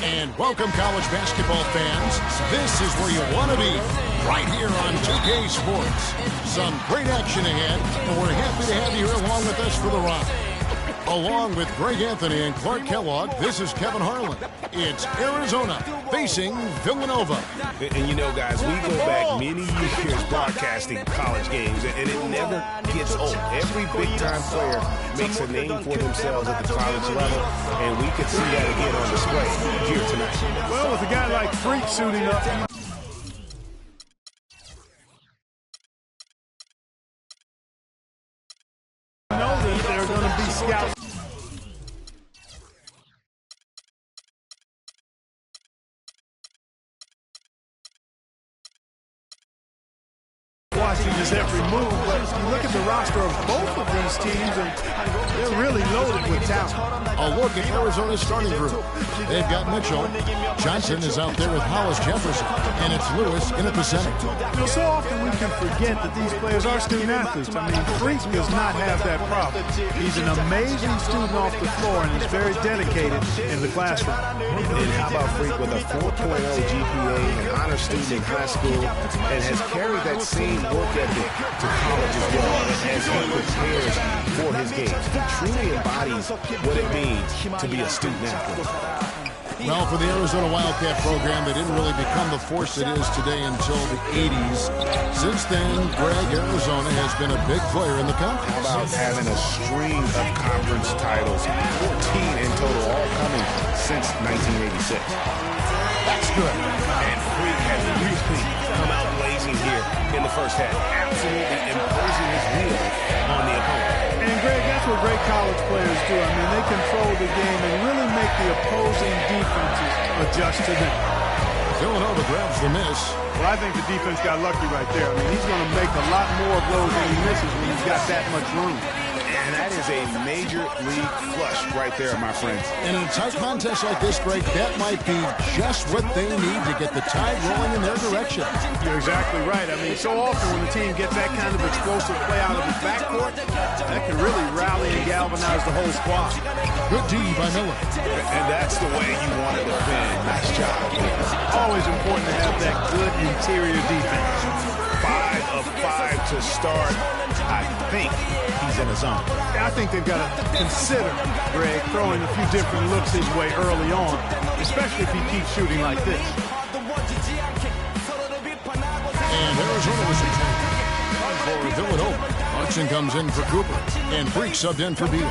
And welcome, college basketball fans. This is where you want to be, right here on 2K Sports. Some great action ahead, and we're happy to have you here along with us for the ride. Along with Greg Anthony and Clark Kellogg, this is Kevin Harlan. It's Arizona facing Villanova. And you know, guys, we go back many years broadcasting college games, and it never gets old. Every big-time player makes a name for themselves at the college level, and we could see that again on display here tonight. Well, with a guy like Freak suiting up, you know that they're going to be scouts. Watching his every move, but you look at the roster of both of these teams, and they're really loaded with talent. A look at Arizona's starting group. They've got Mitchell. Johnson is out there with Hollis Jefferson, and it's Lewis in at the center. You know, so often we can forget that these players are student athletes. I mean, Freak does not have that problem. He's an amazing student off the floor, and he's very dedicated in the classroom. And how about Freak with a 4.0 GPA, an honor student in high school, and has carried that same work ethic to college as well as he prepares for his games. He truly embodies what it means to be a student athlete. Well, for the Arizona Wildcat program, they didn't really become the force it is today until the 80s. Since then, Greg, Arizona has been a big player in the conference. How about having a string of conference titles, 14 in total, all coming since 1986. That's good. And Freak has really come out blazing here in the first half, absolutely imposing his will on the opponent. And Greg, that's what great college players do. I mean, they control the game and really make the opposing defenses adjust to them. Villanova grabs the miss. Well, I think the defense got lucky right there. I mean, he's going to make a lot more of those than he misses when he's got that much room. And that is a major league flush right there, my friends. And in a tight contest like this, Greg, that might be just what they need to get the tide rolling in their direction. You're exactly right. I mean, so often when the team gets that kind of explosive play out of the backcourt, that can really rally and galvanize the whole squad. Good D by Miller. And that's the way you want to defend. Nice job. Always important to have that good interior defense. 5 of 5 to start. I think he's in a zone. I think they've got to consider, Greg, throwing a few different looks his way early on, especially if he keeps shooting like this. And Arizona was in for Villanova. Hudson comes in for Cooper, and Freak subbed in for Beal.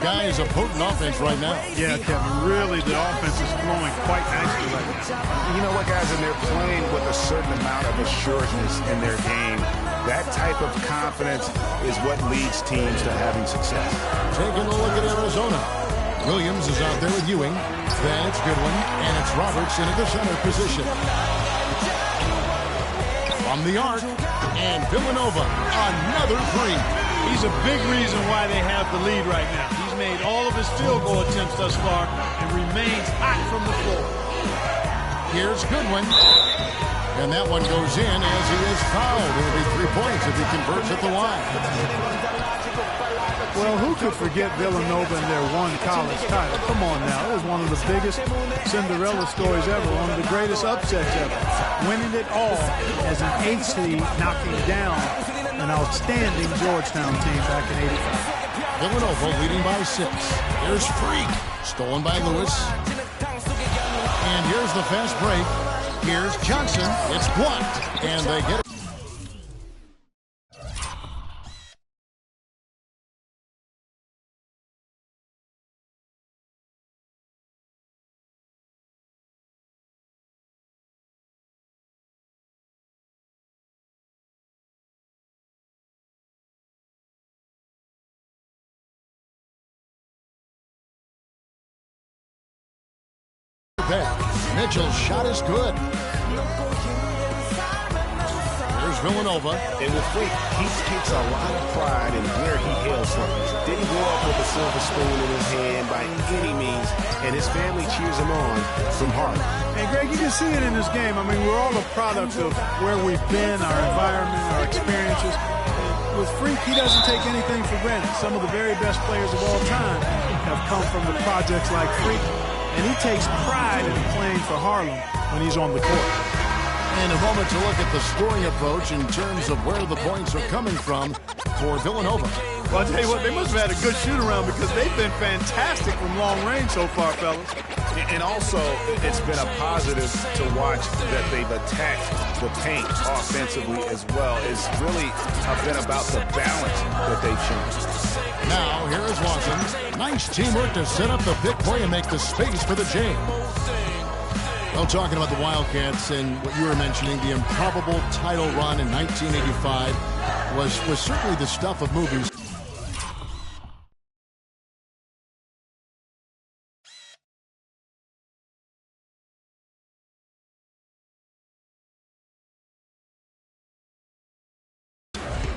Guys, a potent offense right now. Yeah, Kevin, really the offense is flowing quite nicely right now. You know what, guys, and they're playing with a certain amount of assuredness in their game. That type of confidence is what leads teams to having success. Taking a look at Arizona. Williams is out there with Ewing. Then it's Goodwin, and it's Robertson at the center position. From the arc, and Villanova, another three. He's a big reason why they have the lead right now. He's made all of his field goal attempts thus far and remains hot from the floor. Here's Goodwin. And that one goes in as he is fouled. It'll be 3 points if he converts at the line. Well, who could forget Villanova and their one college title? Come on now. It was one of the biggest Cinderella stories ever, one of the greatest upsets ever. Winning it all as an 8th seed, knocking down an outstanding Georgetown team back in '85. Villanova leading by 6. Here's Freak, stolen by Lewis. And here's the fast break. Here's Johnson. It's blocked, and they get it. back. Mitchell's shot is good. Here's Villanova. And with Freak, he takes a lot of pride in where he hails from. Didn't grow up with a silver spoon in his hand by any means, and his family cheers him on from Harlem. And Greg, you can see it in this game. I mean, we're all a product of where we've been, our environment, our experiences. With Freak, he doesn't take anything for granted. Some of the very best players of all time have come from the projects like Freak, and he takes pride in playing for Harlem when he's on the court. And a moment to look at the scoring approach in terms of where the points are coming from for Villanova. Well, I'll tell you what, they must have had a good shoot-around because they've been fantastic from long range so far, fellas. And also, it's been a positive to watch that they've attacked the paint offensively as well. It's really been about the balance that they've shown. Now, here is Lawson. Nice teamwork to set up the pick play and make the space for the J. Well, talking about the Wildcats and what you were mentioning, the improbable title run in 1985 was certainly the stuff of movies.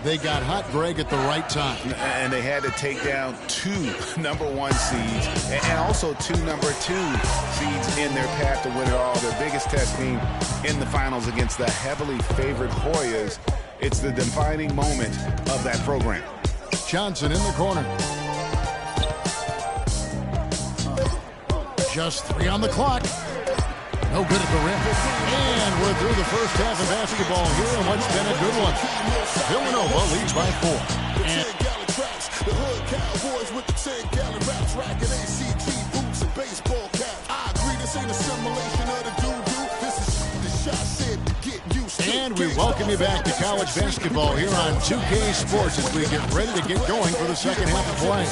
They got hot, Greg, at the right time. And they had to take down 2 #1 seeds and also 2 #2 seeds in their path to win it all. Their biggest test being in the finals against the heavily favored Hoyas. It's the defining moment of that program. Johnson in the corner. Just 3 on the clock. No good at the rim. And we're through the first half of basketball here, and what's been a good one. Villanova leads by 4. And the hood cowboys with the 10-gallon raps, racking ACG boots and baseball caps. I agree, this ain't a simulation of the doo-doo. This is the shot said to get used to. And we welcome you back to college basketball here on 2K Sports as we get ready to get going for the second half of play.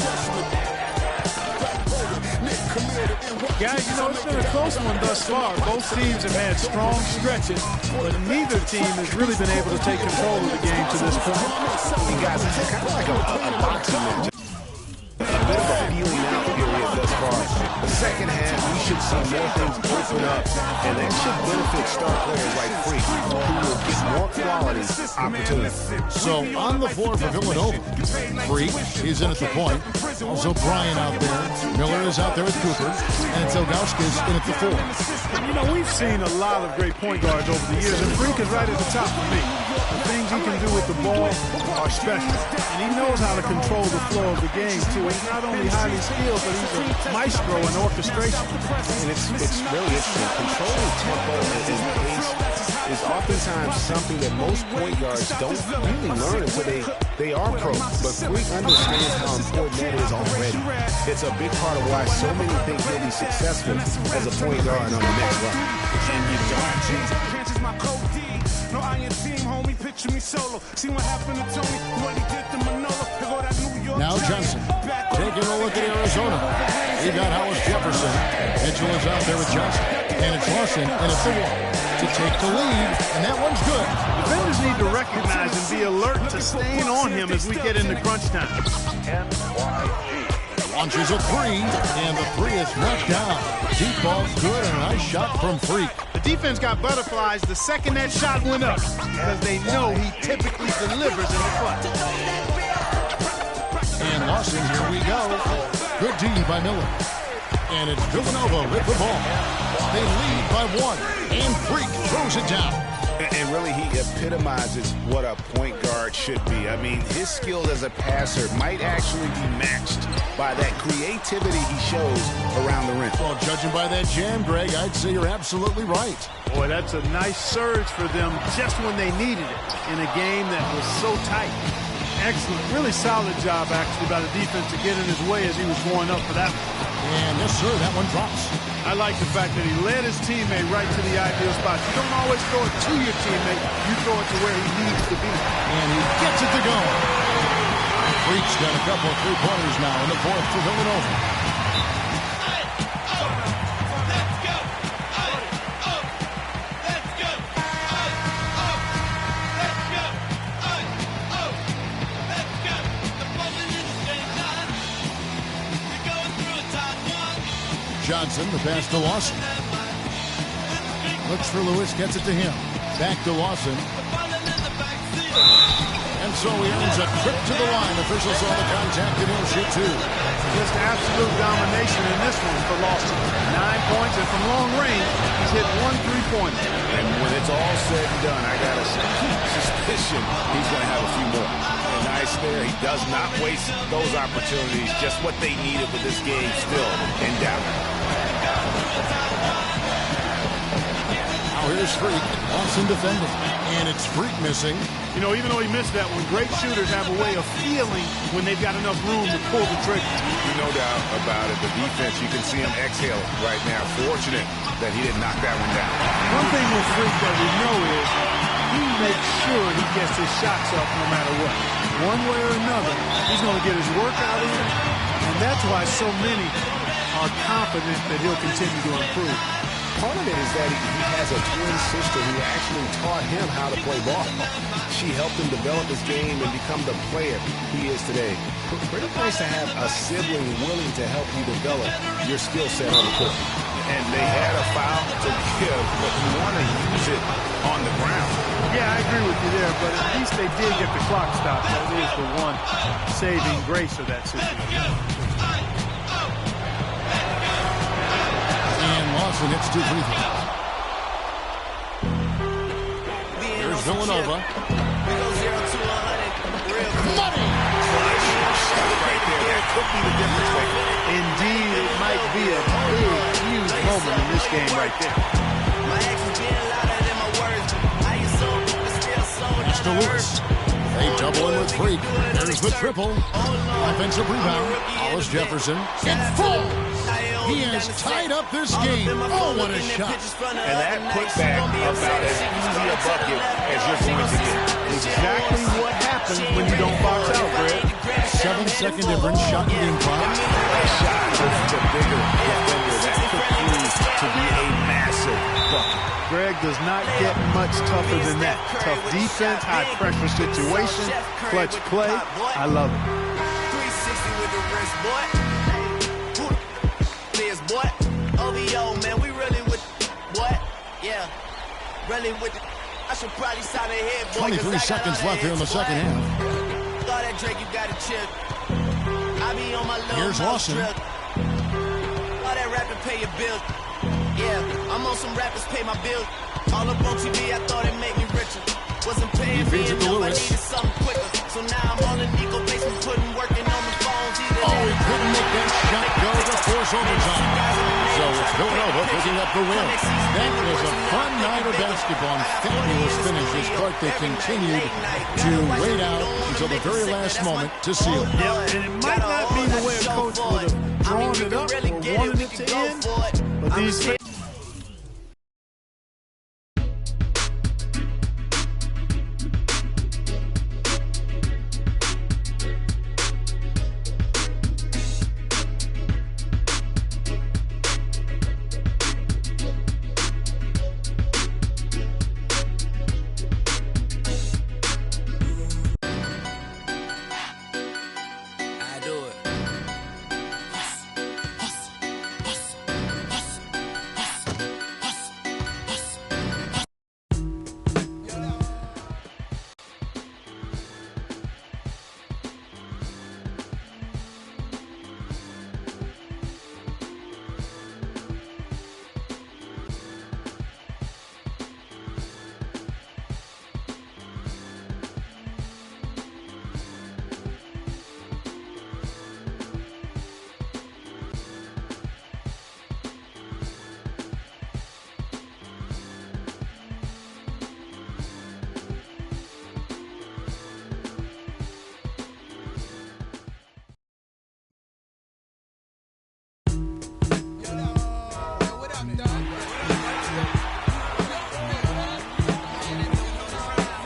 Guys, you know, it's been a close one thus far. Both teams have had strong stretches, but neither team has really been able to take control of the game to this point. You guys, it's kind of like a boxing match. A bit of a feeling out period thus far. The second half, we should see more things open up, and that should benefit star players like Freak, who will get more quality opportunities. So on the floor for Villanova, Freak is in at the point. Also Bryan out there. Miller is out there with Cooper. And Tilgowski's in at the 4. You know, we've seen a lot of great point guards over the years, and Freak is right at the top for me. The things he can do with the ball are special. And he knows how to control the flow of the game, too. He's not only highly skilled, but he's a maestro in orchestration. And it's really interesting. Controlling tempo and pace is oftentimes something that most point guards don't really learn until they are pros. But Freak understands how important that is already. It's a big part of why so many think he'll be successful as a point guard on the next level. And you don't my code D. No iron team, homie, picture me solo. See what happened to Tony, what he did to Manolo. Now Johnson taking a look at Arizona. He got Howard Jefferson. Mitchell is out there with Johnson. And it's Lawson in a 4 to take the lead. And that one's good. Defenders need to recognize and be alert to staying on him as we get into crunch time. Launches a 3, and the 3 is knocked down. Deep ball good, and a nice shot from Freak. The defense got butterflies the second that shot went up because they know he typically delivers in the clutch. And Lawson, here we go. Good D by Miller. And it's Villanova with the ball. They lead by 1, and Freak throws it down. And really, he epitomizes what a point guard should be. I mean, his skills as a passer might actually be matched by that creativity he shows around the rim. Well, judging by that jam, Greg, I'd say you're absolutely right. Boy, that's a nice surge for them just when they needed it in a game that was so tight. Excellent, really solid job, actually, by the defense to get in his way as he was going up for that one. And yes, sir, that one drops. I like the fact that he led his teammate right to the ideal spot. You don't always throw it to your teammate. You throw it to where he needs to be. And he gets it to go. Freak's got a couple of 3-pointers now in the 4th for Villanova. Johnson, the pass to Lawson. Looks for Lewis, gets it to him. Back to Lawson. And so he earns a trip to the line. Officials saw the contact and he'll shoot two. Just absolute domination in this one for Lawson. 9 points, and from long range, he's hit 1 3-pointer. And when it's all said and done, I got a suspicion he's going to have a few more. Nice there. He does not waste those opportunities. Just what they needed with this game still in doubt. Now here's Freak. Lawson defending. And it's Freak missing. You know, even though he missed that one, great shooters have a way of feeling when they've got enough room to pull the trigger. No doubt about it. The defense, you can see him exhale right now. Fortunate that he didn't knock that one down. One thing with Freak that we know is he makes sure he gets his shots up no matter what. One way or another, he's going to get his work out of it, and that's why so many are confident that he'll continue to improve. Part of it is that he has a twin sister who actually taught him how to play ball. She helped him develop his game and become the player he is today. Pretty nice to have a sibling willing to help you develop your skill set on the court. And they had a foul to give, but you want to use it on the ground. Yeah, I agree with you there, but at least they did get the clock stopped. That is the one saving grace of that situation. And Lawson hits 2 free throws. Here's Villanova. Money! Right there. That could be the difference maker. Indeed, it might be a big, huge moment in this game right there. Pass to Lewis. They double in with Freak. There's the triple. Offensive rebound. Hollis Jefferson. It falls. He has tied up this game. Oh, what a shot. And that putback about as easy a bucket as you're going to get. Exactly what happens when you don't box out, Greg. 7-second difference. Shot getting blocked. That shot versus a bigger defender. That could prove to be a massive bucket. Greg does not get much tougher than that. Tough defense, high pressure situation, clutch play. I love it. 360 with the wrist, boy. This boy. OVO, man, we really with boy. Yeah. Really with the I should probably sign ahead, boy. 23 seconds left here in the second half. All that Drake, you gotta chill. I be on my little Here's Lawson. All that rapping, pay your bills. Yeah, I'm on some rappers, pay my bills. All up on TV, I thought it made me richer. Wasn't paying me enough, I needed something quicker. So now I'm on the Nico basement, working on the phones. Oh, he couldn't make that shot go to force overtime. So it's Villanova picking up the win. That was a fun night of basketball and fabulous finishes. Clark, they continued to wait out until the very last moment to seal. Yeah, and it might not be the way a coach would have drawn it up or wanted it to end, but these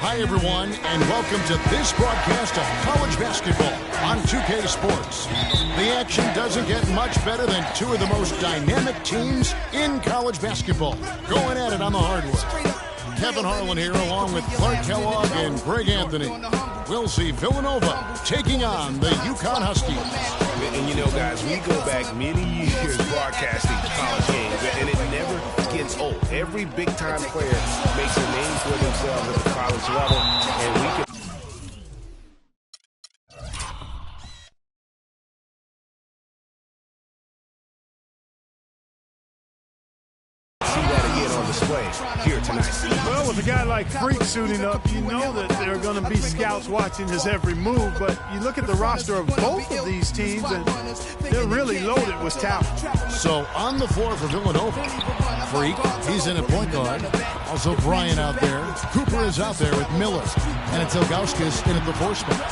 Hi, everyone, and welcome to this broadcast of college basketball on 2K Sports. The action doesn't get much better than two of the most dynamic teams in college basketball going at it on the hardwood. Kevin Harlan here along with Clark Kellogg and Greg Anthony. we'll see Villanova taking on the UConn Huskies. And you know, guys, we go back many years broadcasting college games, and it never gets old. Every big-time player makes a name for themselves at the college level, and we can display here tonight. Well, with a guy like Freak suiting up, you know that there are going to be scouts watching his every move, but you look at the roster of both of these teams, and they're really loaded with talent. So on the floor for Villanova, Freak, he's in at point guard. Also Bryant out there. Cooper is out there with Miller. And it's Ilgauskas in at the 4 spot.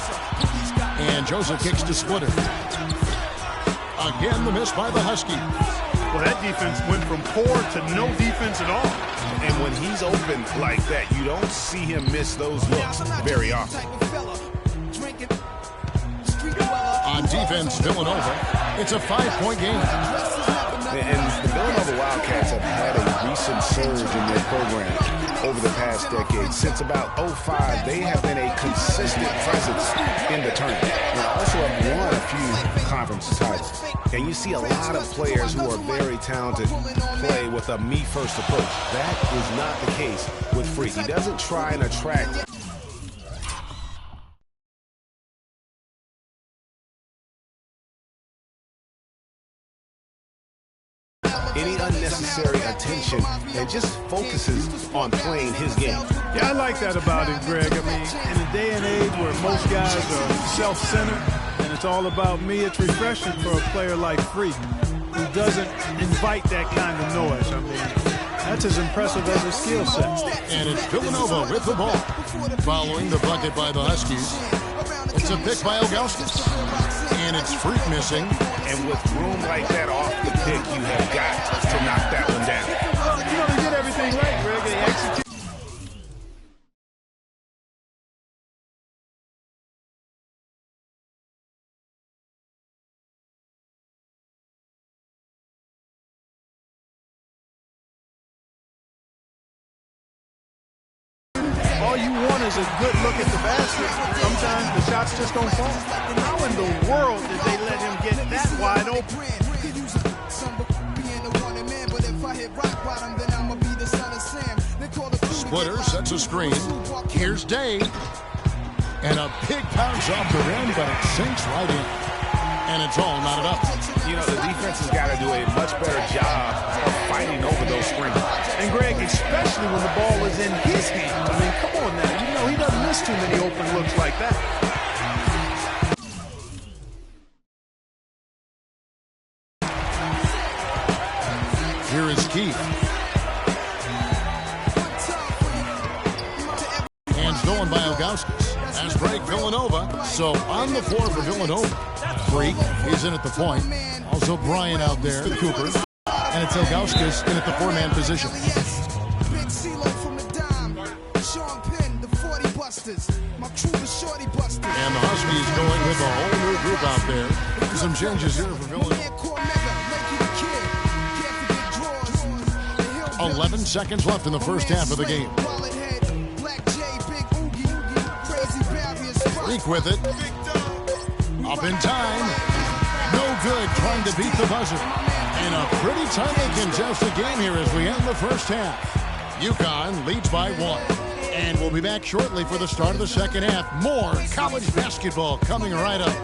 And Joseph kicks to Splitter. Again, the miss by the Huskies. Well, that defense went from poor to no defense at all. And when he's open like that, you don't see him miss those looks very often. On defense, Villanova, it's a 5-point game. And the Villanova Wildcats have had a recent surge in their program over the past decade. Since about 05, they have been a consistent presence in the tournament. And also have won a few conference titles. And you see a lot of players who are very talented play with a me-first approach. That is not the case with Freak. He doesn't try and attract any unnecessary attention and just focuses on playing his game. Yeah, I like that about him, Greg. I mean, in a day and age where most guys are self-centered and it's all about me, it's refreshing for a player like Freak who doesn't invite that kind of noise. I mean, that's as impressive as his skill set. And it's Villanova with the ball. Following the bucket by the Huskies, it's a pick by Ilgauskas. And it's Freak missing. And with room like that off the pick, you have got to knock that one down. Well, you know, they did everything right, Greg. They executed. All you want is a good look at the basket. Sometimes the shots just don't fall. How in the world did they let him get that wide open? Splitter sets a screen. Here's Day. And a big bounce off the rim, but it sinks right in. And it's all knotted up. You know, the defense has got to do a much better job of fighting over those screens. And Greg, especially when the ball is in his hands. I mean, come on now. You know, he doesn't miss too many open looks like that. Here is Keith. Hands going by Ilgauskas. As break Villanova. So on the floor for Villanova. Freak is in at the point. Also Bryant out there with Cooper. And it's Ilgauskas in at the 4-man position. And the Huskies going with a whole new group out there. Some changes here for Villanova. 11 seconds left in the first half of the game. Freak with it. Up in time. No good trying to beat the buzzer. In a pretty tightly contested game here as we end the first half. UConn leads by 1. And we'll be back shortly for the start of the second half. More college basketball coming right up.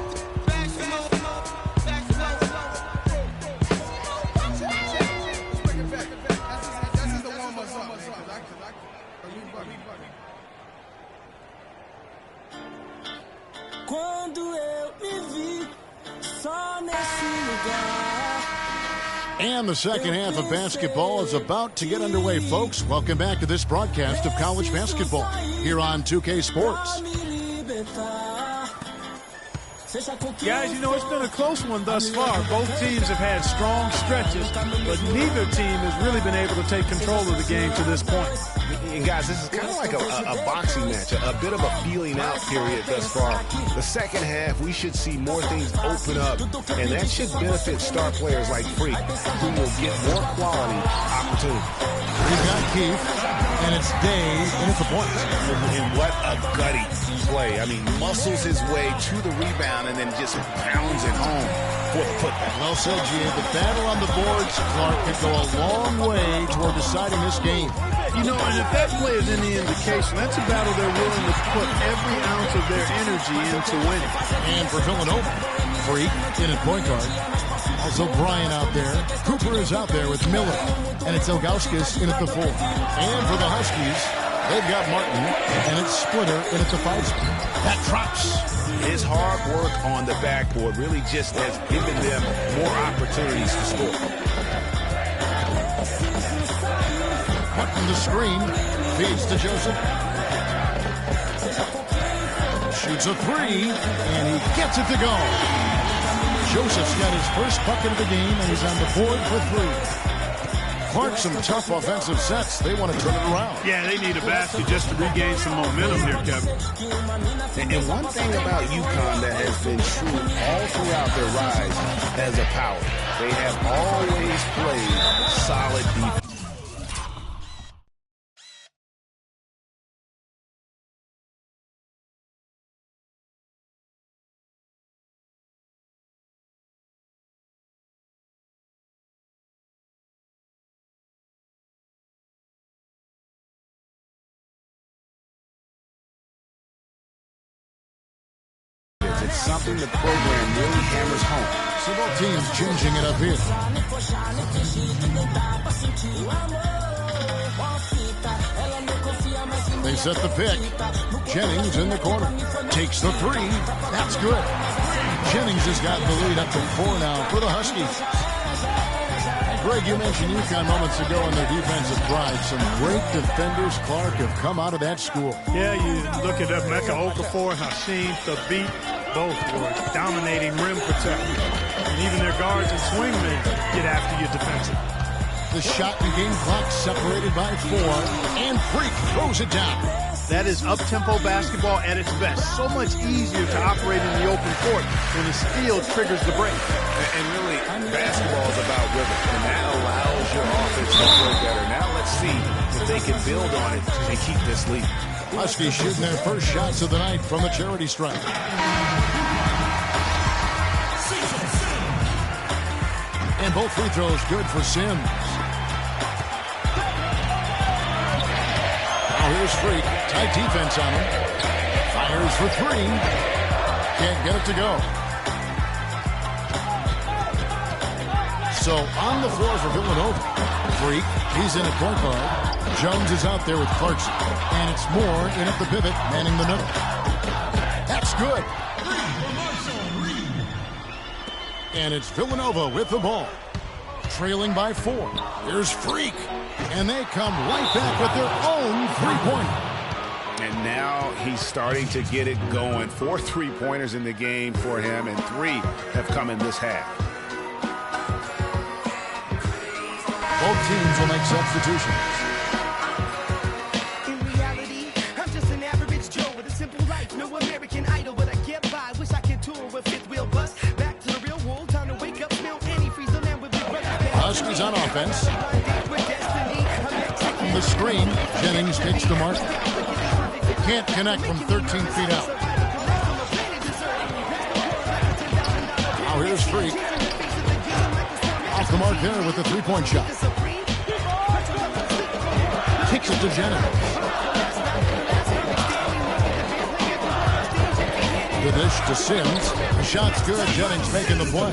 And the second half of basketball is about to get underway, folks. Welcome back to this broadcast of college basketball here on 2K Sports. Guys, you know, it's been a close one thus far. Both teams have had strong stretches, but neither team has really been able to take control of the game to this point. And guys, this is kind of like a boxing match, a bit of a feeling out period thus far. The second half, we should see more things open up, and that should benefit star players like Freak, who will get more quality opportunities. He's got Keith, and it's Day in at the point. And what a gutty play. I mean, muscles his way to the rebound and then just pounds it home for the putback. Well said, G.A. The battle on the boards, Clark, could go a long way toward deciding this game. You know, and if that play is any indication, that's a battle they're willing to put every ounce of their energy into winning. And for Villanova, Freak in at point guard. Also Bryant out there. Cooper is out there with Miller. And it's Ilgauskas in at the 4. And for the Huskies, they've got Martin. And it's Splitter in at the 5 spot. That drops. His hard work on the backboard really just has given them more opportunities to score. Martin the screen. Feeds to Joseph. Shoots a 3. And he gets it to go. Joseph's got his first bucket of the game, and he's on the board for 3. Clark, some tough offensive sets. They want to turn it around. Yeah, they need a basket just to regain some momentum here, Kevin. And one thing about UConn that has been true all throughout their rise as a power, they have always played solid defense. It's something the program really hammers home. So both teams changing it up here. They set the pick. Jennings in the corner. Takes the 3. That's good. Jennings has got the lead up to 4 now for the Huskies. Greg, you mentioned UConn moments ago in their defensive drive. Some great defenders, Clark, have come out of that school. Yeah, you look at Mecca Okafor, Hashim, Thabit. Both were dominating rim protection. And even their guards and swingmen get after you defensively. The shot and game clock separated by 4. And Freak throws it down. That is up-tempo basketball at its best. So much easier to operate in the open court when the steal triggers the break. And really, basketball is about rhythm, and that allows your offense to play better. Now let's see if they can build on it and keep this lead. Huskies shooting their first shots of the night from the charity stripe. And both free throws good for Sims. Now here's Freak. Tight defense on him. Fires for 3. Can't get it to go. So on the floor for Villanova. Freak, he's in at point guard. Jones is out there with Clarkson. And it's Moore in at the pivot, manning the middle. That's good. And it's Villanova with the ball. Trailing by 4. Here's Freak. And they come right back with their own three-pointer. And now he's starting to get it going. 4 3-pointers in the game for him, and 3 have come in this half. Both teams will make substitutions. In reality, I'm just an average Joe with a simple life. No American Idol, but I get by. Wish I could tour with fifth wheel bus. Back to the real world, time to wake up, smell antifreeze, the land with big brother. Huskies on offense. From the screen, Jennings takes the mark. Can't connect from 13 feet out. Now here's Freak. Off the mark there with the three-point shot. Kicks it to Jennings. The dish to Sims. The shot's good. Jennings making the play.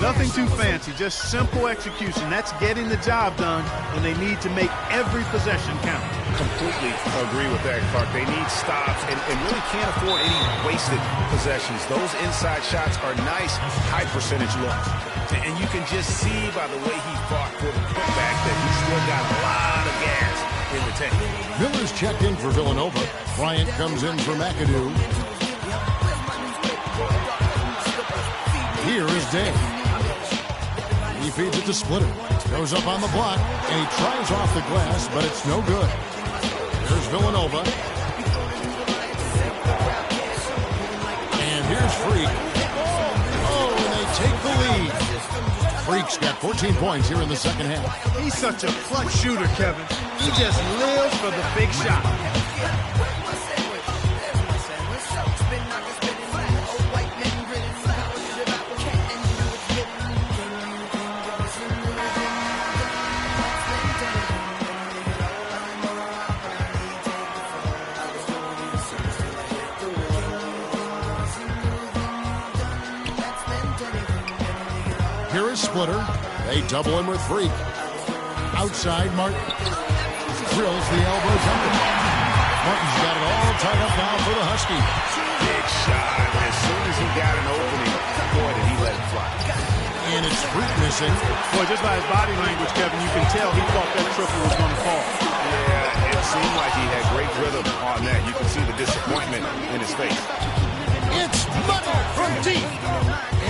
Nothing too fancy, just simple execution. That's getting the job done when they need to make every possession count. Completely agree with that, Clark. They need stops and really can't afford any wasted possessions. Those inside shots are nice, high percentage looks. And you can just see by the way he fought for the putback that he's still got a lot of gas in the tank. Miller's checked in for Villanova. Bryant comes in for McAdoo. here is Day. He feeds it to Splitter. Goes up on the block, and he tries off the glass, but it's no good. Here's Villanova. And here's Freak. Oh, and they take the lead. Freak's got 14 points here in the second half. He's such a clutch shooter, Kevin. He just lives for the big shot. Here is Splitter. They double him with Freak. Outside, Martin drills the elbow jumper. Martin's got it all tied up now for the Huskies. Big shot. As soon as he got an opening, boy, did he let it fly. And it's Freak missing. Boy, just by his body language, Kevin, you can tell he thought that triple was going to fall. Yeah, it seemed like he had great rhythm on that. You can see the disappointment in his face. It's Muttle from deep.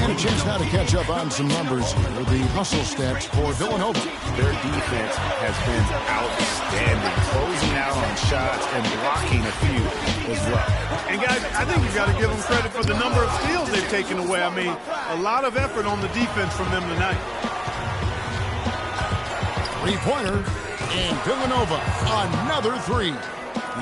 And a chance now to catch up on some numbers here. The hustle stats for Villanova. Their defense has been outstanding, closing out on shots and blocking a few as well. And guys, I think you've got to give them credit for the number of steals they've taken away. I mean, a lot of effort on the defense from them tonight. Three-pointer, and Villanova, another three.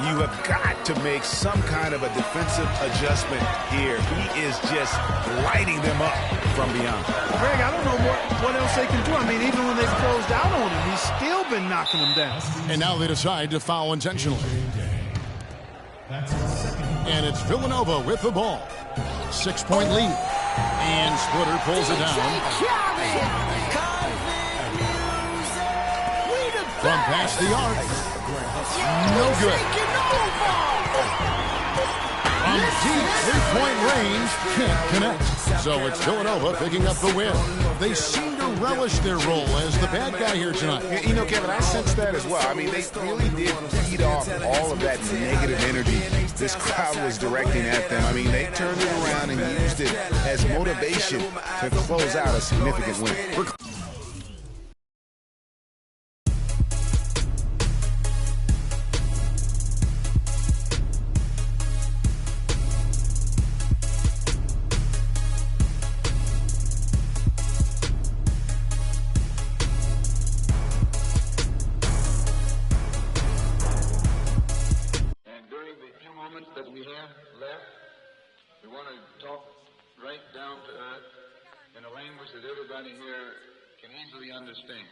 You have got to make some kind of a defensive adjustment here. He is just lighting them up from beyond. Greg, I don't know what else they can do. I mean, even when they've closed out on him, he's still been knocking them down. And now they decide to foul intentionally. And it's Villanova with the ball. 6-point lead. And Splitter pulls it down. From past the arc. No good. From deep three-point range, can't connect. So it's Villanova picking up the win. They seem to relish their role as the bad guy here tonight. You know, Kevin, I sense that as well. I mean, they really did feed off all of that negative energy this crowd was directing at them. I mean, they turned it around and used it as motivation to close out a significant win. That we have left, we want to talk right down to earth in a language that everybody here can easily understand.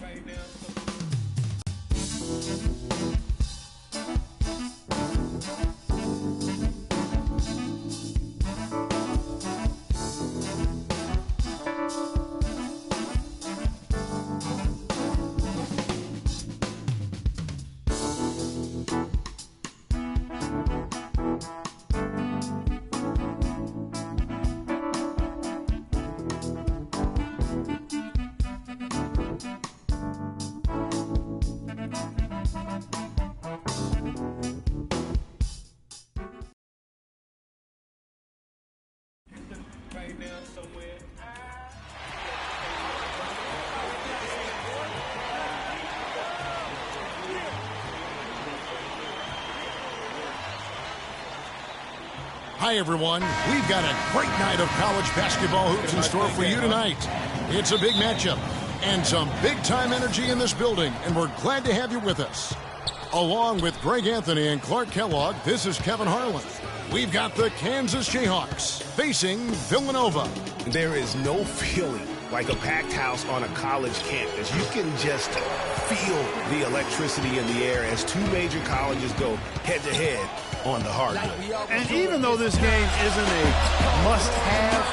Right now. Hi, everyone. We've got a great night of college basketball hoops in store for you tonight. It's a big matchup and some big-time energy in this building, and we're glad to have you with us. Along with Greg Anthony and Clark Kellogg, this is Kevin Harlan. We've got the Kansas Jayhawks facing Villanova. There is no feeling like a packed house on a college campus. You can just feel the electricity in the air as two major colleges go head-to-head on the hardwood. And even though this game isn't a must-have,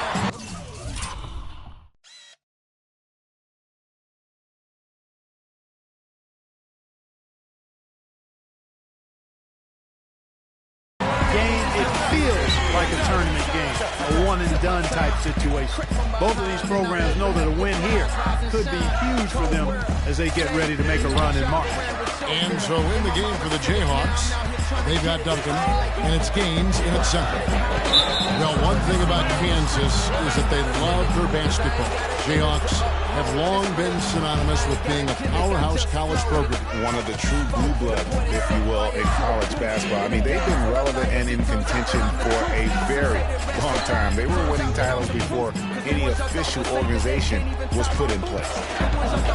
game, it feels like a tournament game, a one-and-done. done type situation. Both of these programs know that a win here could be huge for them as they get ready to make a run in March. And so in the game for the Jayhawks, they've got Duncan, and it's Gaines in at center. Well, one thing about Kansas is that they love their basketball. Jayhawks have long been synonymous with being a powerhouse college program. One of the true blue blood, if you will, in college basketball. I mean, they've been relevant and in contention for a very long time. They were winning titles before any official organization was put in place.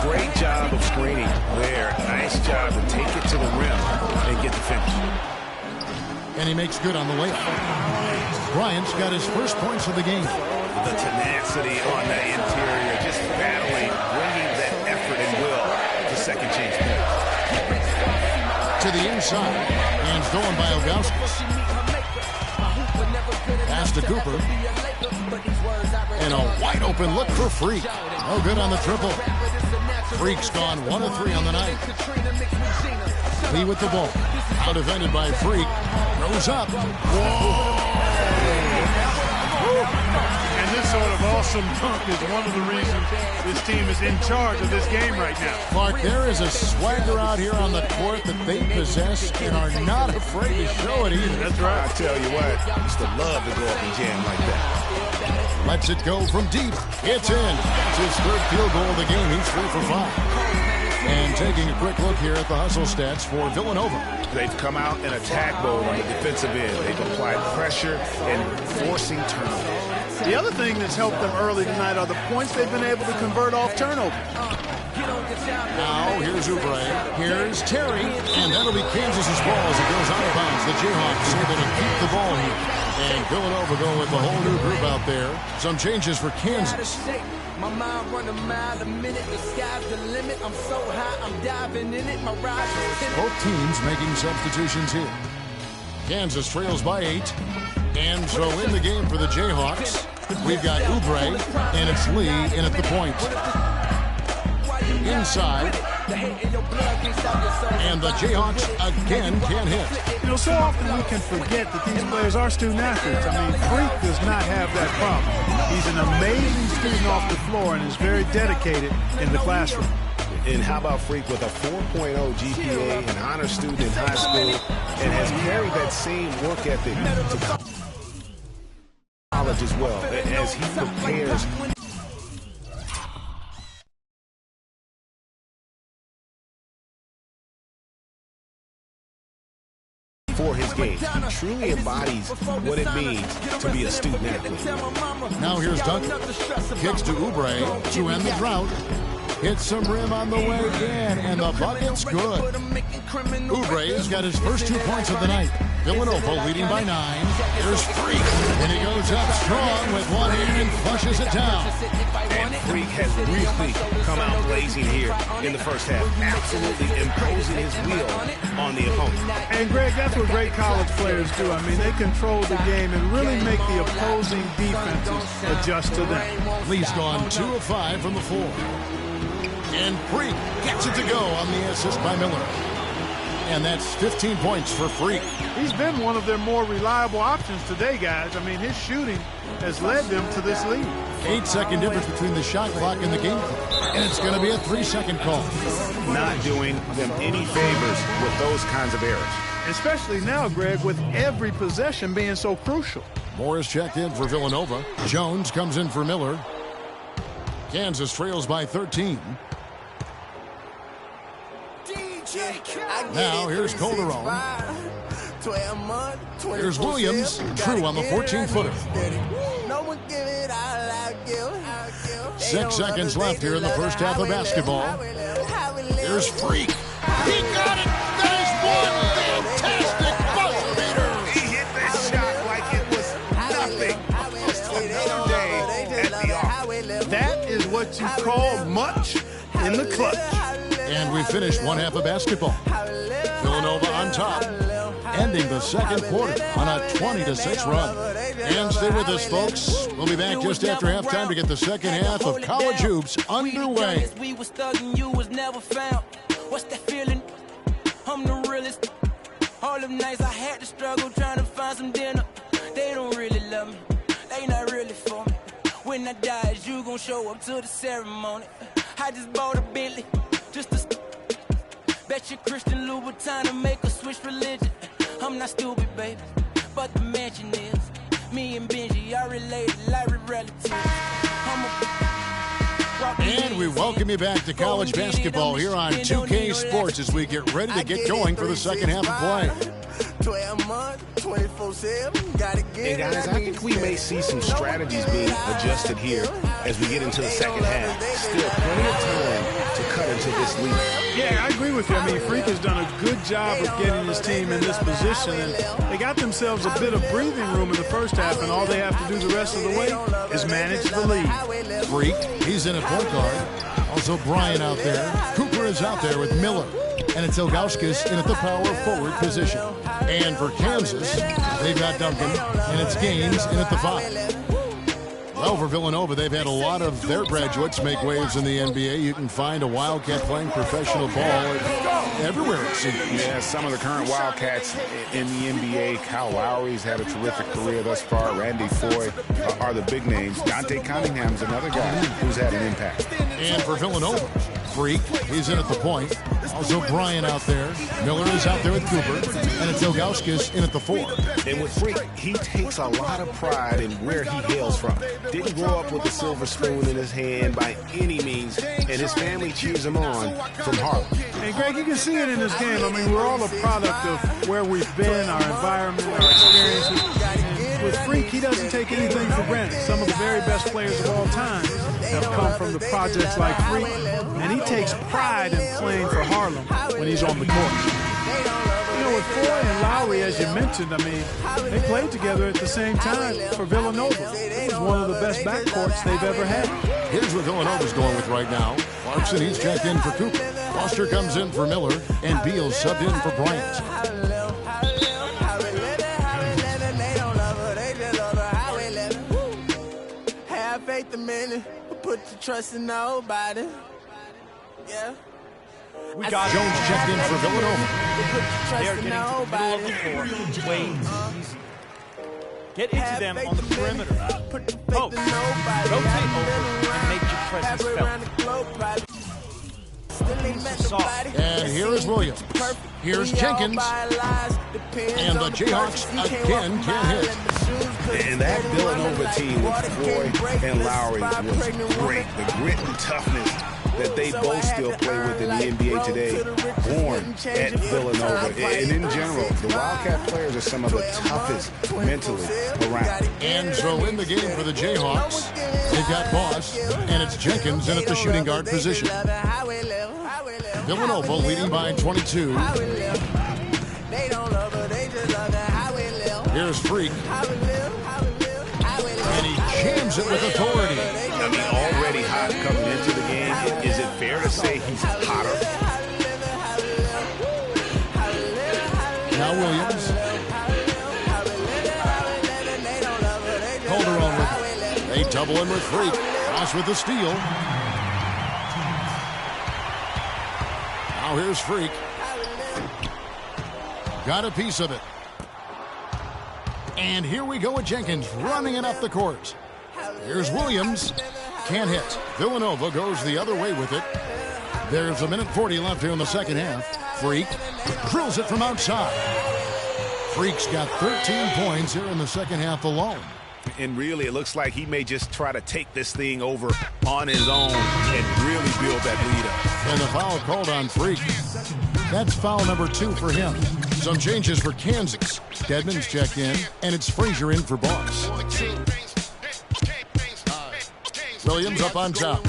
Great job of screening there. Nice job to take it to the rim and get the finish. And he makes good on the layup. Bryant's got his first points of the game. The tenacity on the interior, just battling, bringing that effort and will to second chance points. To the inside, and stolen by Ilgauskas. Pass to Cooper. And a wide open look for Freak. No good on the triple. Freak's gone 1 of 3 on the night. Lee with the ball. Out defended by Freak. Rose up. Whoa! And this sort of awesome dunk is one of the reasons this team is in charge of this game right now. Clark, there is a swagger out here on the court that they possess and are not afraid to show it either. That's right. I tell you what, it's the love to go up and jam like that. Lets it go from deep. It's in. It's his third field goal of the game. He's 3 for 5. And taking a quick look here at the hustle stats for Villanova. They've come out in attack mode on the defensive end. They've applied pressure and forcing turnovers. The other thing that's helped them early tonight are the points they've been able to convert off turnovers. Now, here's Oubre. Here's Terry. And that'll be Kansas's ball as it goes out of bounds. The Jayhawks able to keep the ball here. And Villanova going with a whole new group out there. Some changes for Kansas. My mind run a mile a minute, the sky's the limit. I'm so high, I'm diving in it. My ride is both teams making substitutions here. Kansas trails by 8. And so in the game for the Jayhawks, we've got Oubre, and it's Lee in at the point. Inside. And the Jayhawks again can't hit. You know, so often we can forget that these players are student athletes. I mean, Freak does not have that problem. He's an amazing student off the floor and is very dedicated in the classroom. And how about Freak with a 4.0 GPA, an honor student in high school, and has carried that same work ethic to college as well, as he prepares for his game. He truly embodies what it means to be a student athlete. Now here's Duncan. Kicks to Oubre to end the drought. Hits some rim on the way in, and the bucket's good. Oubre has got his first 2 points of the night. Villanova leading by 9. There's Freak, and he goes up strong with one hand and flushes it down. And Freak has really come out blazing here in the first half, absolutely imposing his will on the opponent. And Greg, that's what great college players do. I mean, they control the game and really make the opposing defenses adjust to them. Lee's gone 2 of 5 from the floor. And Freak gets it to go on the assist by Miller. And that's 15 points for Freak. He's been one of their more reliable options today, guys. I mean, his shooting has led them to this lead. 8-second difference between the shot clock and the game clock. And it's going to be a 3-second call. Not doing them any favors with those kinds of errors. Especially now, Greg, with every possession being so crucial. Morris checked in for Villanova. Jones comes in for Miller. Kansas trails by 13. Now here's Calderon. Here's Williams, True on the 14-footer. 6 seconds left here in the first half of basketball. Here's Freak. He got it. That is one fantastic buzzer beater. He hit that shot like it was nothing. Just another day at the office. That is what you call much in the clutch. And we finished one half of basketball. Villanova on top, ending the second quarter on a 20-6 run. And stay with us, folks. We'll be back just after halftime to get the second half of college hoops underway. We was thugging, you was never found. What's that feeling? I'm the realest. All them nights I had to struggle trying to find some dinner. They don't really love me. they not really for me. When I die, is you gon' show up to the ceremony? I just bought a Bentley, just to bet you Christian Louboutin to make a switch religion. I'm not stupid, baby, but the mansion is. Me and Benji are related like relatives. And we welcome you back to college basketball here on 2K Sports as we get ready to get going for the second half of play. 12 months, 24/7, gotta get And guys, I think we may see some strategies being adjusted here as we get into the second half. Still plenty of time to cut into this lead. Yeah, I agree with you. I mean, Freak has done a good job of getting his team in this position, and they got themselves a bit of breathing room in the first half, and all they have to do the rest of the way is manage the lead. Freak, he's in at point guard. Also Brian out there. Cooper is out there with Miller. And it's Ilgauskas in at the power forward position. And for Kansas, they've got Duncan, and it's Gaines in at the 5. Well, for Villanova, they've had a lot of their graduates make waves in the NBA. You can find a Wildcat playing professional ball everywhere, it seems. Yeah, some of the current Wildcats in the NBA. Kyle Lowry's had a terrific career thus far. Randy Foye are the big names. Dante Cunningham's another guy who's had an impact. And for Villanova, Freak, he's in at the point. Also Brian out there. Miller is out there with Cooper. And it's Ilgauskas in at the 4. And with Freak, he takes a lot of pride in where he hails from. Didn't grow up with a silver spoon in his hand by any means, and his family cheers him on from Harlem. And Greg, you can see it in this game. I mean, we're all a product of where we've been, our environment, our experiences. And with Freak, he doesn't take anything for granted. Some of the very best players of all time have come from the projects like Freak, and he takes pride in playing for Harlem when he's on the court. You know, with Foye and Lowry, as you mentioned, I mean, they played together at the same time for Villanova. It was one of the best backcourts they've ever had. Here's what Villanova's going with right now. Clarkson, he's checked in for Cooper. Foster comes in for Miller, and Beal subbed in for Bryant. Have faith a minute, put your trust in nobody. Yeah. We got Jones checked in for Villanova. They're getting to the middle of the floor. Wait. Get into them on the perimeter. Post. Rotate over and make your presence felt. And here is Williams. Here's Jenkins. And the Jayhawks again can't hit. And that Villanova team with Foye and Lowry was great. The grit and toughness that they both still play with in the NBA today, born at Villanova. And in general, the Wildcat players are some of the toughest mentally around. And so in the game for the Jayhawks, they've got Boss, and it's Jenkins in at the shooting guard position. Villanova leading by 22. Here's Freak. And he jams it with authority. I mean, already hot coming into the game. Is it fair to say he's hotter? Now Williams. Calderon with it. They double him with Freak. Ross with the steal. Now here's Freak. Got a piece of it. And here we go with Jenkins running it up the court. Here's Williams. Can't hit. Villanova goes the other way with it. There's a minute 40 left here in the second half. Freak drills it from outside. Freak's got 13 points here in the second half alone. And really, it looks like he may just try to take this thing over on his own and really build that lead up. And the foul called on Freak. That's foul number 2 for him. Some changes for Kansas. Dedmon's checked in, and it's Frazier in for Boss. Williams up on top.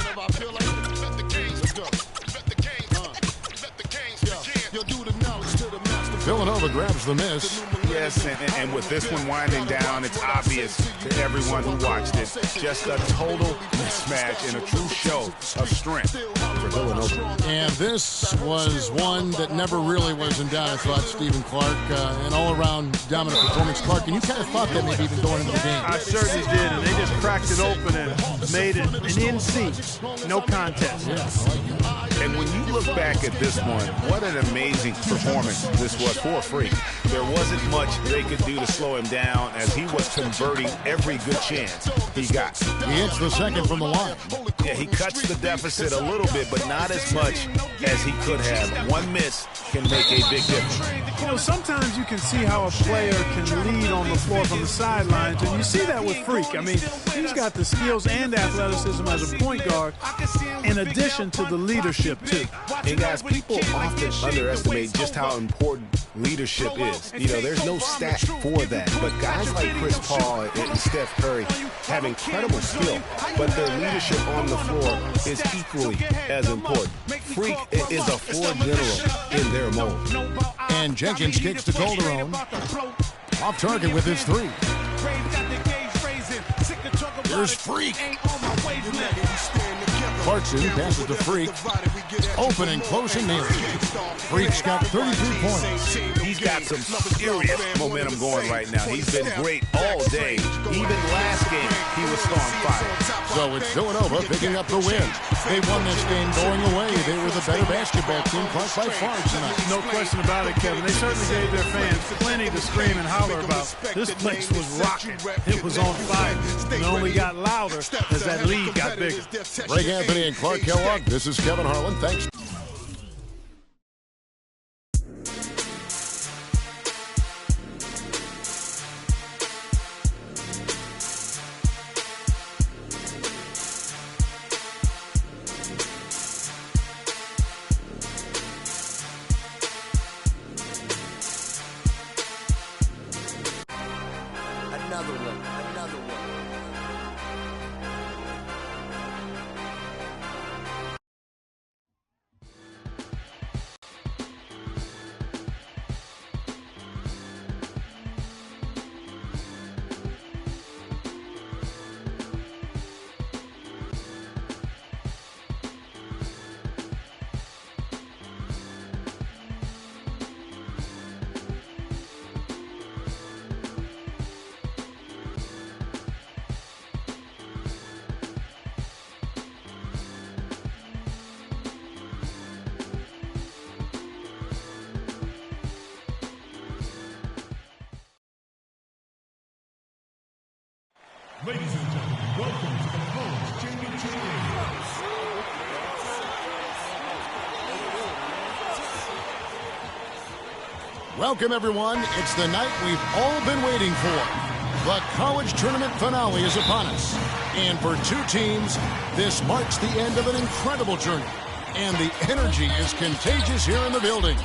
Villanova grabs the miss. Yes, and with this one winding down, it's obvious to everyone who watched it. Just a total mismatch and a true show of strength for Villanova. And this was one that never really was in doubt, I thought, Stephen Clark. An all-around dominant performance. Clark, and you kind of thought that maybe even going into the game. I certainly did, and they just cracked it open and made it an NC. No contest. Yeah, I like it. And when you look back at this one, what an amazing performance this was for Freak. There wasn't much they could do to slow him down as he was converting every good chance he got. He hits the second from the line. Yeah, he cuts the deficit a little bit, but not as much as he could have. One miss can make a big difference. You know, sometimes you can see how a player can lead on the floor from the sidelines, and you see that with Freak. I mean, he's got the skills and athleticism as a point guard, in addition to the leadership, too. And guys, people often underestimate just how important leadership is. You know, there's no stat for that, but guys like Chris Paul and Steph Curry have incredible skill, but their leadership on the floor is equally as important. Freak is a floor general in their mold. And Jenkins kicks to Calderon. Off target with his three. Here's Freak. Clarkson passes to Freak. Open and close and nails it. Freak's got 33 points. He's got some serious momentum going right now. He's been great all day. Even last game, he was on fire. So it's Villanova picking up the win. They won this game going away. They were the better basketball team by far tonight. No question about it, Kevin. They certainly gave their fans plenty to scream and holler about. This place was rocking. It was on fire. It only got louder as that lead got bigger. Greg Anthony and Clark Kellogg. This is Kevin Harlan. Thanks. Ladies and gentlemen, welcome to the College Championship Game. Welcome, everyone. It's the night we've all been waiting for. The college tournament finale is upon us. And for two teams, this marks the end of an incredible journey. And the energy is contagious here in the building.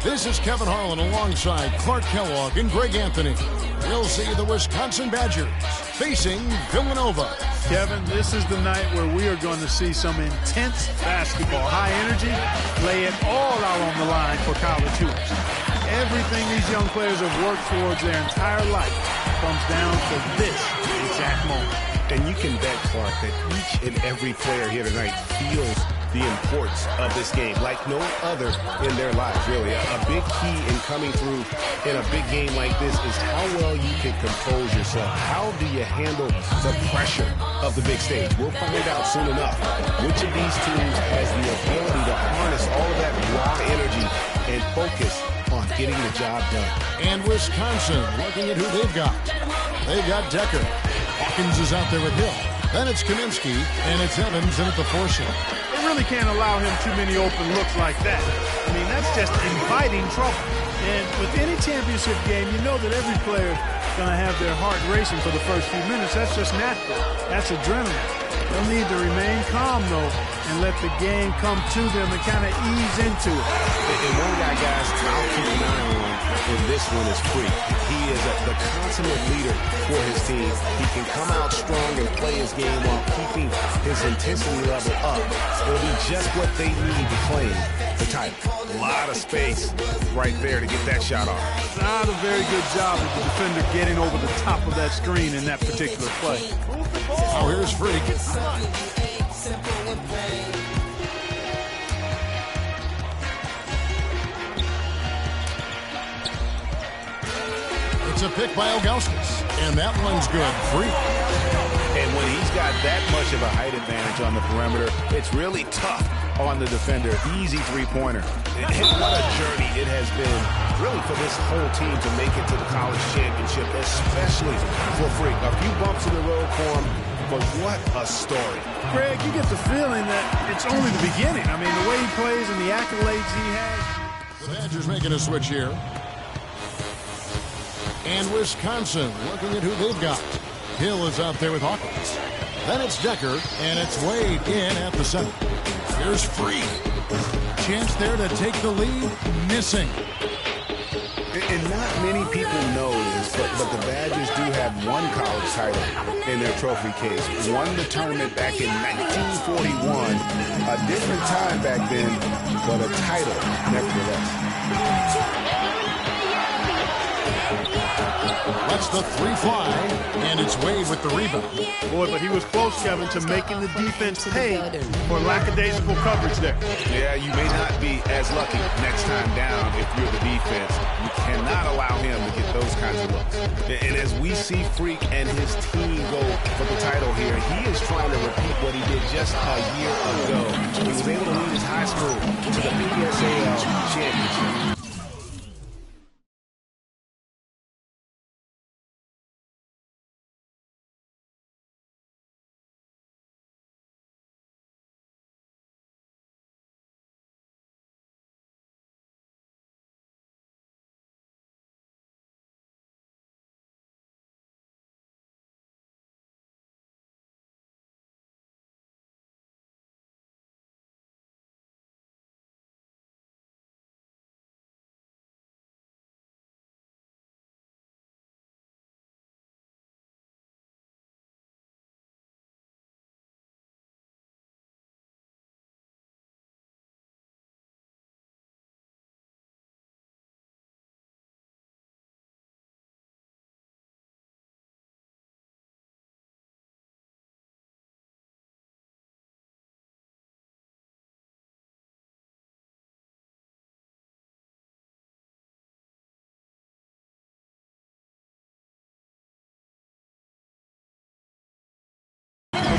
This is Kevin Harlan alongside Clark Kellogg and Greg Anthony. We'll see the Wisconsin Badgers facing Villanova. Kevin, this is the night where we are going to see some intense basketball. High energy, lay it all out on the line for college hoops. Everything these young players have worked towards their entire life comes down to this exact moment. And you can bet, Clark, that each and every player here tonight feels the importance of this game like no other in their lives, really. A big key in coming through in a big game like this is how well you can compose yourself. How do you handle the pressure of the big stage? We'll find out soon enough which of these teams has the ability to harness all of that raw energy and focus on getting the job done. And Wisconsin looking at who they've got. They've got Decker. Hawkins is out there with Hill. Then it's Kaminsky, and it's Evans in at the 4 shot. They really can't allow him too many open looks like that. I mean, that's just inviting trouble. And with any championship game, you know that every player is going to have their heart racing for the first few minutes. That's just natural. That's adrenaline. They'll need to remain calm, though, and let the game come to them and kind of ease into it. And one guy, guys, I'll keep an eye on in this one is Freak. He is the consummate leader for his team. He can come out strong and play his game while keeping his intensity level up. It'll be just what they need to claim the title. A lot of space right there to get that shot off. Not a very good job of the defender getting over the top of that screen in that particular play. Oh, here's Freak. It's a pick by Ilgauskas, and that one's good. Freak. And when he's got that much of a height advantage on the perimeter, it's really tough on the defender. Easy three-pointer. And what a journey it has been, really, for this whole team to make it to the college championship, especially for Freak. A few bumps in the road for him, but what a story. Greg, you get the feeling that it's only the beginning. I mean, the way he plays and the accolades he has. The Badgers making a switch here. And Wisconsin looking at who they've got. Hill is out there with Hawkins. Then it's Decker, and it's Wade in at the center. Here's Freak. Chance there to take the lead. Missing. And not many people know this, but the Badgers do have one college title in their trophy case. Won the tournament back in 1941. A different time back then, but a title nevertheless. Lets the three fly, and it's Wade with the rebound. Boy, but he was close, Kevin, to making the defense pay for lackadaisical coverage there. Yeah, you may not be as lucky next time down if you're the defense. You cannot allow him to get those kinds of looks. And as we see Freak and his team go for the title here, he is trying to repeat what he did just a year ago. He was able to lead his high school to the PSAL championship.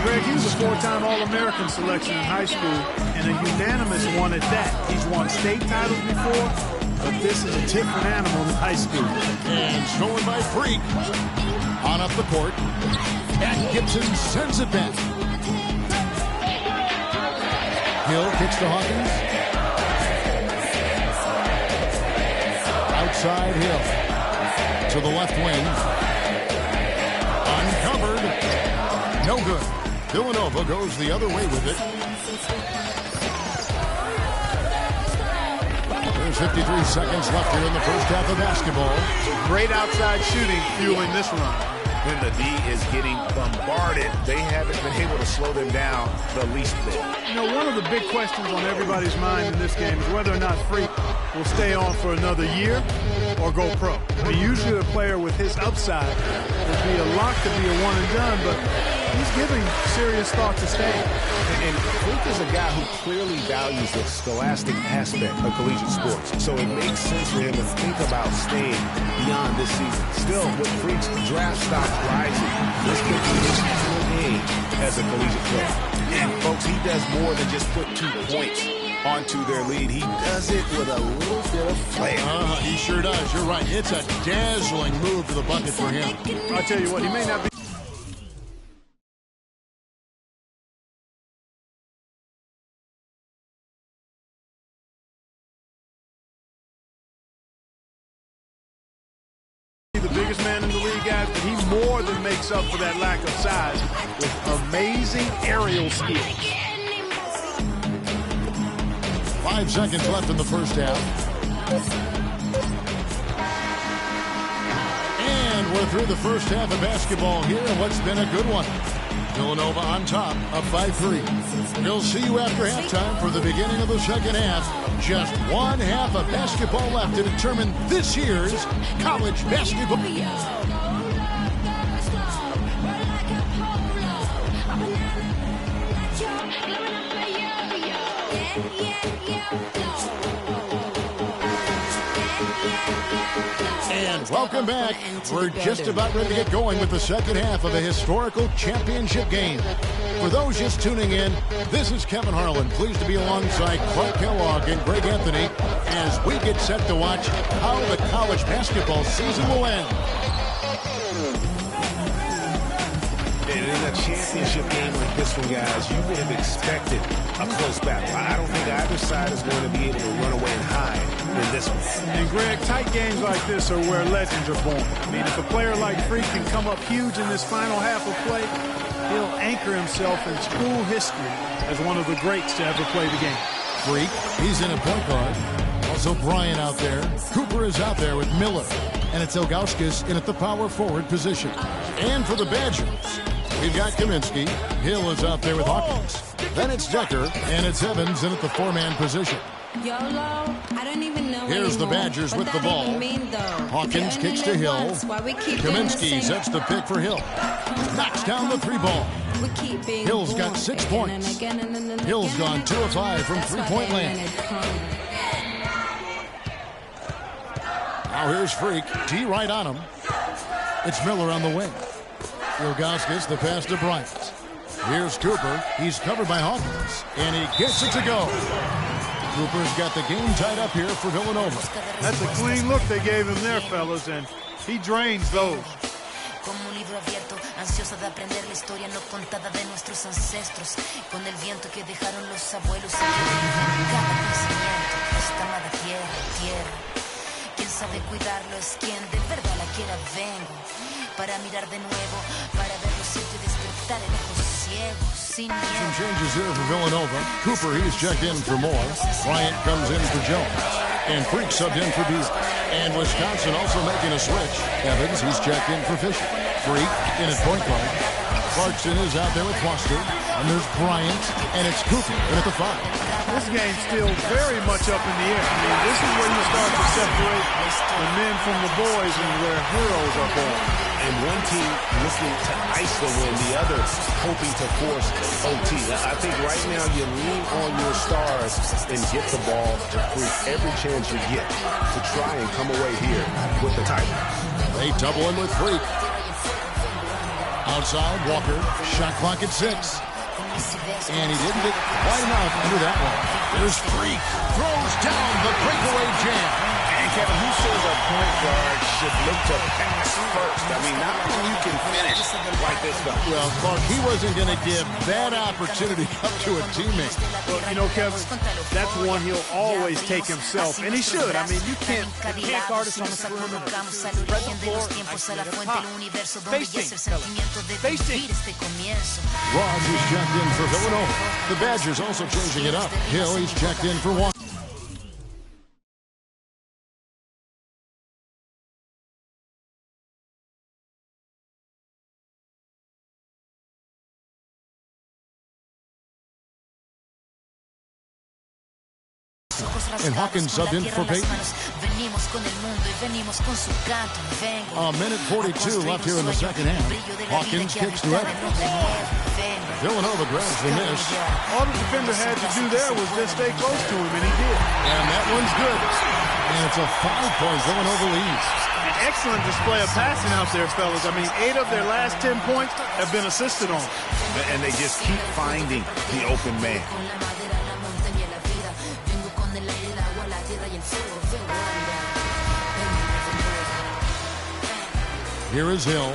Greg, he was a four-time All-American selection in high school, and a unanimous one at that. He's won state titles before, but this is a different animal in high school. And stolen by Freak. On up the court. And Gibson sends it back. Hill kicks to Hawkins. Outside Hill. To the left wing. Uncovered. No good. Villanova goes the other way with it. There's 53 seconds left here in the first half of basketball. Great outside shooting fueling this run. When the D is getting bombarded, they haven't been able to slow them down the least bit. You know, one of the big questions on everybody's mind in this game is whether or not Freak will stay on for another year or go pro. I mean, usually a player with his upside would be a lock to be a one and done, but he's giving serious thought to staying. And Freak is a guy who clearly values the scholastic aspect of collegiate sports, so it makes sense for him to think about staying beyond this season. Still, with Freak's draft stock rising, this could be his final game as a collegiate player. And folks, he does more than just put 2 points onto their lead. He does it with a little bit of flair. He sure does. You're right. It's a dazzling move to the bucket for him. I'll tell you what, he may not be the biggest man in the league, guys, but he more than makes up for that lack of size with amazing aerial skills. 5 seconds left in the first half. And we're through the first half of basketball here, and what's been a good one. Villanova on top, up by 3. We'll see you after halftime for the beginning of the second half. Just one half of basketball left to determine this year's college basketball. And And welcome back. We're just about ready to get going with the second half of a historical championship game. For those just tuning in, this is Kevin Harlan, pleased to be alongside Clark Kellogg and Greg Anthony as we get set to watch how the college basketball season will end. And in a championship game like this one, guys, you would have expected a close battle. I don't think either side is going to be able to run away and hide in this one. And, Greg, tight games like this are where legends are born. I mean, if a player like Freak can come up huge in this final half of play, he'll anchor himself in school history as one of the greats to ever play the game. Freak, he's in a point guard. Also Bryant out there. Cooper is out there with Miller. And it's Ilgauskas in at the power forward position. And for the Badgers, we've got Kaminsky. Hill is out there with Hawkins. Then it's Decker, and it's Evans in at the four-man position. YOLO, I don't even know Here's the anymore, Badgers with the ball. Hawkins kicks to Hill. Kaminsky sets the pick for Hill. Knocks down the three ball. Hill's got 6 points. Hill's gone 2 of 5 from three-point land. Now here's Freak. T right on him. It's Miller on the wing. Ilgauskas, the pass to Bryant. Here's Cooper. He's covered by Hawkins. And he gets it to go. Cooper's got the game tied up here for Villanova. That's a clean look they gave him there, fellas, and he drains those. Como un libro abierto, ansiosa de aprender la historia no contada de nuestros ancestros, con el viento que dejaron los abuelos y que viven cada pensamiento, esta amada tierra, tierra. Quien sabe cuidarlo es quien de verdad la quiera. Vengo para mirar de nuevo, para ver lo cierto y despertar el ojo ciego, sin miedo. Some changes here for Villanova. Cooper, he's checked in for Moore. Bryant comes in for Jones. And Freak subbed in for Beal. And Wisconsin also making a switch. Evans, he's checked in for Fisher. Freak in at point guard. Clarkson is out there with Foster. And there's Bryant. And it's Cooper in at the 5. This game's still very much up in the air. I mean, this is where you start to separate the men from the boys and where heroes are born. And one team looking to ice the win, the other hoping to force OT. I think right now you lean on your stars and get the ball to Freak every chance you get to try and come away here with the title. They double in with Freak. Outside, Walker. Shot clock at 6. And he didn't get quite enough under that one. There's Freak. Throws down the breakaway jam. And Kevin, who says a point guard should look to pass first? I mean, not when you can finish like this stuff. Well, Clark, he wasn't going to give that opportunity up to a teammate. Well, you know, Kevin, that's one he'll always take himself, and he should. I mean, you can't guard us on the perimeter. Spread the floor, Facing. Ross is checked in for Villanova. The Badgers also changing it up. Hill, he's checked in for Walker. And Hawkins subbed in for Peyton. A minute 42 left here in the second half. Hawkins kicks to Evans. Villanova grabs the miss. All the defender had to do there was just stay close to him, and he did. And that one's good. And it's a 5-point Villanova lead. An excellent display of passing out there, fellas. I mean, 8 of their last 10 points have been assisted on. And they just keep finding the open man. Here is Hill.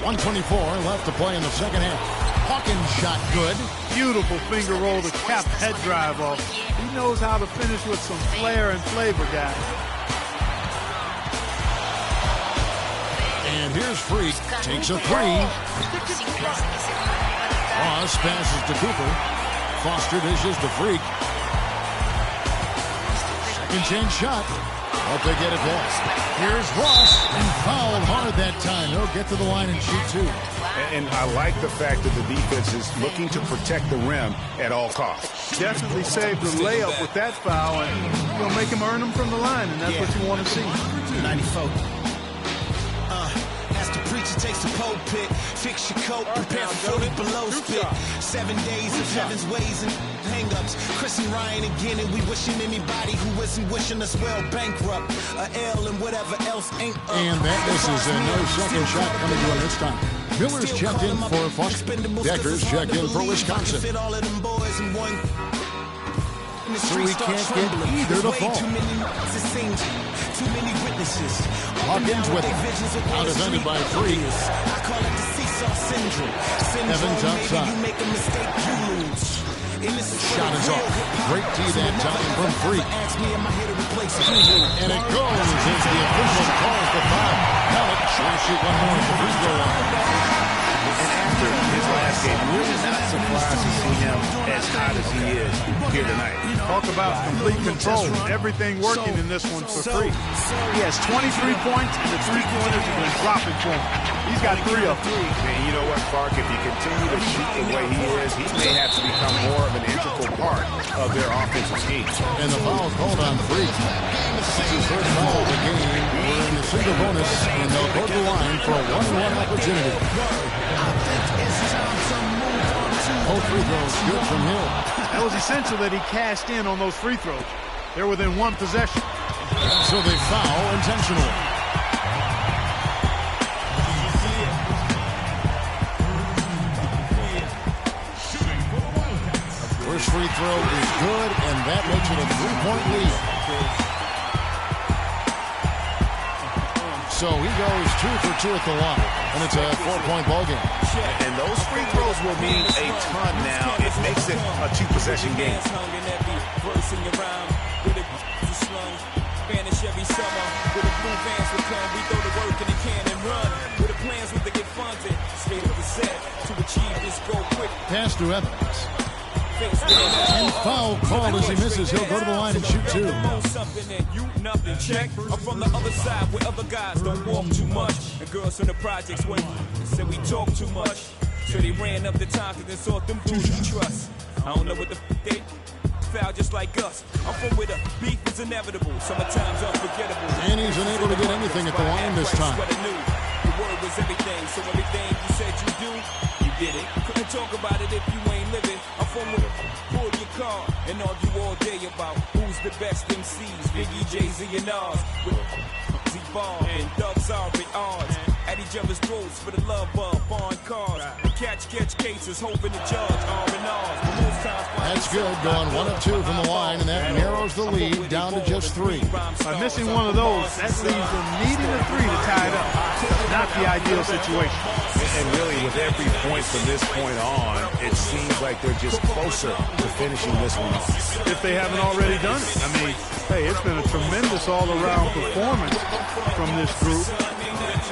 124 left to play in the second half. Hawkins shot good. Beautiful finger roll to cap head drive off. He knows how to finish with some flair and flavor, guys. And here's Freak. Takes a 3. Ross passes to Cooper. Foster dishes to Freak. Second chance shot. Hope they get it back. Here's Ross, and fouled hard that time. He'll get to the line and shoot 2. And I like the fact that the defense is looking to protect the rim at all costs. Definitely saved the layup with that foul, and you'll make him earn them from the line, and that's what you want to see. 94. That's the preacher. you takes the pulpit. Fix your coat, prepare for 40 below spit. 7 days of heaven's ways and hang-ups. Chris and Ryan again, and we wishing anybody who isn't wishing us well bankrupt. A L and whatever else ain't up. And that misses, and no second shot coming to him this time. Miller's checked in for Foster. Decker's checked in for Wisconsin. So we can't get either to fall. Hawkins with it. Now defended by 3. Evans outside. Shot is off. Great D that time from 3. And it goes as the official calls the foul. Now let's try to shoot one more at the free throw line. And after his last game, really not surprised to see him as hot as he is here tonight. Talk about complete control. Everything working in this one for free. He has 23 points, and the three-pointers have been dropping for him. He's got 3 of them. And you know what, Clark? If you continue to shoot the way he is, he may have to become more of an integral part of their offensive scheme. And the foul called on 3. This is his first foul of the game. We're in the single bonus, and they'll go to the line for a 1-1 opportunity. Both free throws good from Hill. That was essential that he cashed in on those free throws. They're within 1 possession. So they foul intentionally. First free throw is good, and that makes it a 3-point lead. So he goes 2 for 2 at the line, and it's a 4-point ball game. And those free throws will mean a ton now. It makes it a 2-possession game. Spanish every summer with the blue vans will come. We throw the work in the can and run. With the plans with to get funded. Straight up the set to achieve this goal quick. Pass to Evans. And foul called as he misses. He'll go to the line and shoot 2. I'm from the other side where other guys don't walk too much. And girls from the projects when said we talk too much. So they ran up the time because they thought them dudes we trust. I don't know what the they foul just like us. I'm from where the beef is inevitable. Summertime's unforgettable. And he's unable to get anything at the line this time. The word was everything, so everything you said you do, you did it. Couldn't talk about it if you ain't living. I'm from where pull your car and argue all day about who's the best MCs, Biggie, Jay-Z, and Nas. With Z-Bar and Thugs are at odds. At each other's throats for the love of foreign cars. And catch cases, hoping to judge R&Rs. That's good, going 1 of 2 from the line, and that narrows the lead down to just 3. By missing one of those, that leaves them needing a 3 to tie it up. Not the ideal situation. And really, with every point from this point on, it seems like they're just closer to finishing this one off. If they haven't already done it. I mean, hey, it's been a tremendous all-around performance from this group.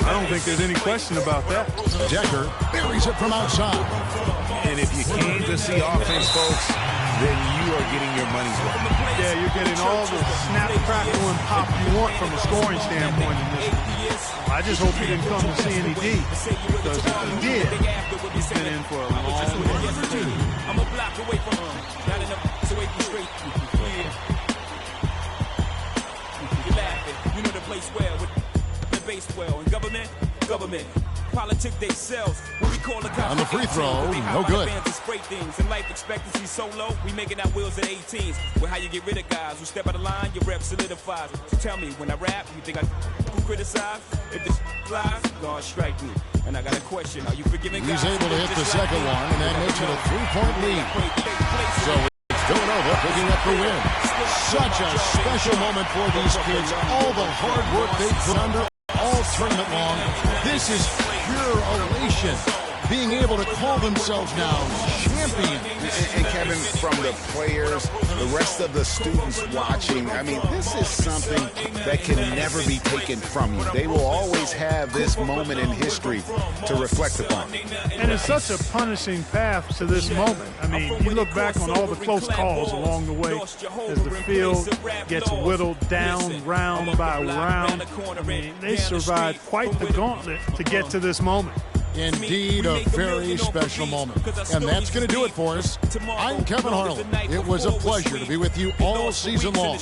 I don't think there's any question about that. Decker buries it from outside. And if you came to see offense, folks, then you are getting your money's worth. Yeah, you're getting all the snap, crackle, and pop you want from a scoring standpoint in this one. I just hope he didn't come to see any D, because if he did, he's been in for a long time. I'm a block away from him. Not enough away from straight. You're laughing. You know the place well with the base well. And government. Politics they sells. What we call a on the free throw, no good. Spray things and life expectancy so low, we making our wheels at 18s. Well, how you get rid of guys who step out of line, your rep solidifies. So tell me, when I rap, you think I criticize? If this flies, God strike me. And I got a question, are you forgiving guys? He's able to hit the second one, and that makes it a 3-point lead. So it's Villanova picking up the win. Such a special moment for these kids. All the hard work they put under all tournament long. This is pure elation. Being able to call themselves now champions. And Kevin, from the players, the rest of the students watching, I mean, this is something that can never be taken from you. They will always have this moment in history to reflect upon. And it's such a punishing path to this moment. I mean, you look back on all the close calls along the way as the field gets whittled down round by round. I mean, they survived quite the gauntlet to get to this moment. Indeed, a very special moment. And that's going to do it for us. I'm Kevin Harlan. It was a pleasure to be with you all season long.